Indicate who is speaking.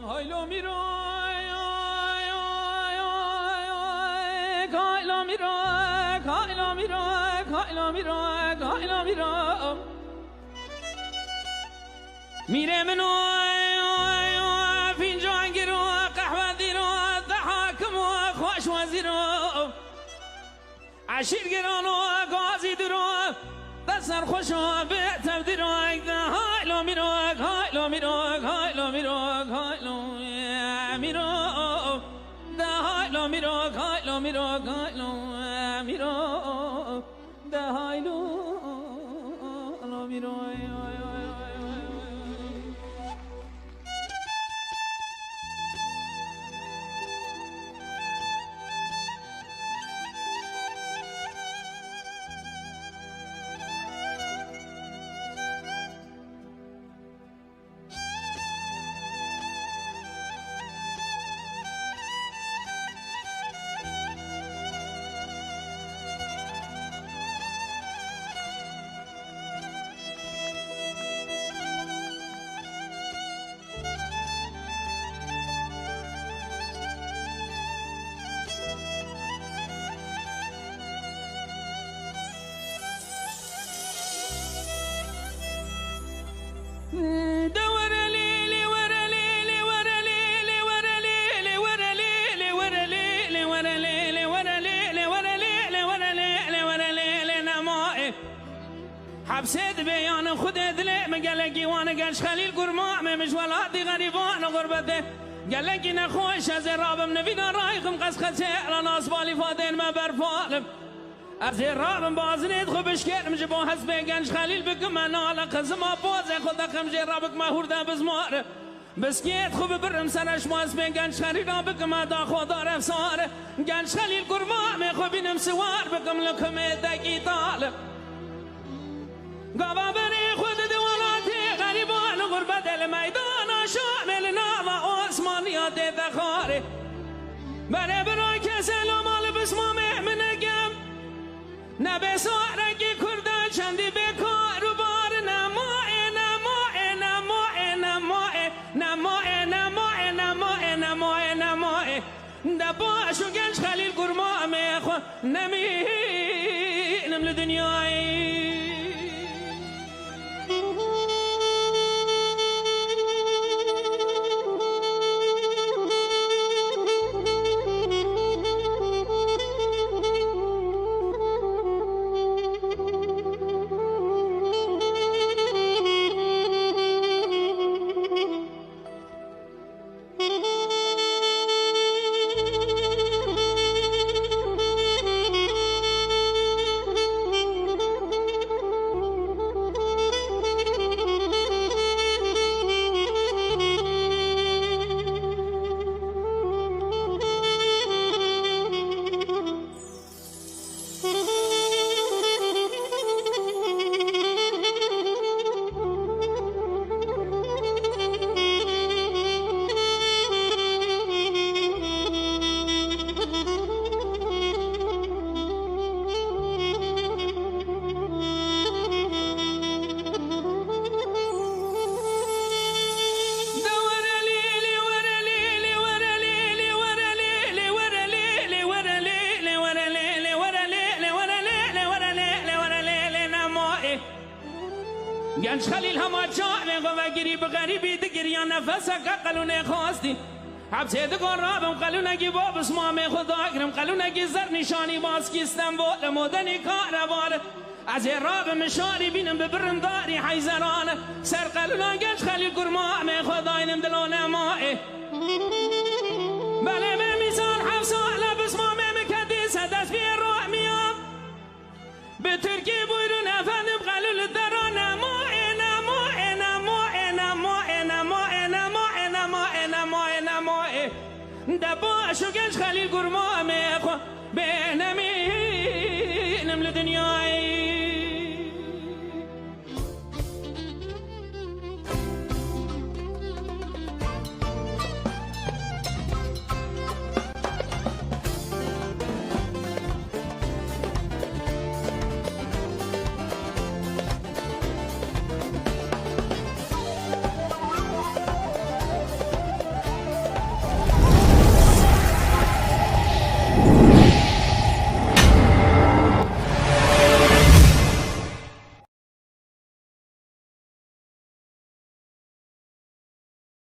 Speaker 1: هایلو میرو هایلو میرو هایلو میرو هایلو میرو هایلو میرو میره منو فنجان گیرو قهوه دیرو ضحاكم و خوش وزیرو عشیر گرانو گازی درو بسر خوشو بهتر درو هایلو میرو هایلو میرو هایلو میرو هایلو میرو ده هایلو میرو هایلو میرو هایلو میرو ده هایلو میرو حبسيت بيان خد دلي مقلقي وانا قالش خليل قرماء مش ولادي غريبان غربته قالك نخوش از راب من فينا رايكم قس خسير ناس بالي فادين ما برفالم از راب بازنيد خبش كير مجبو حسبي قالش خليل بكم انا لقز ما بوزي خدكم جي رابك ما هوردا بزمار بسكيت خوب برم سرش ماس بگنش خریدا بکم دا خدا رفسار گنش خلیل قرماء می خوبینم سوار بکم لکم دگی طالب قبا بني خود دوالاتي غريبان غربة الميدان شامل نام عثمانيات ذخاري بني براي كسل ومال بسمامه من قم نبي ساركي كردان شندي بكار وبار نمائي نمائي نمائي نمائي نمائي نمائي نمائي نمائي نمائي دباش وقنش خليل قرماء ميخو نمي نمل دنياي گنج خلیل همه جانه و گریب غریبی دگریان نفس قلونه خواستی حبسه دگار رابم قلونگی بابس مام خدا اگرم قلونگی زر نشانی باز کیستم بول مدنی کاروار از رابم شاری بینم ببرنداری حیزران سر قلونه گنج خلیل گرمام خدا اینم دلونه ماه بله به میزان حفظه لبس مام مکدی سدس بی روح میام به ترکی بویرون افندم قلول درانه ماه دباش و گنج خلیل گرما میخوا به نمینم لدنیای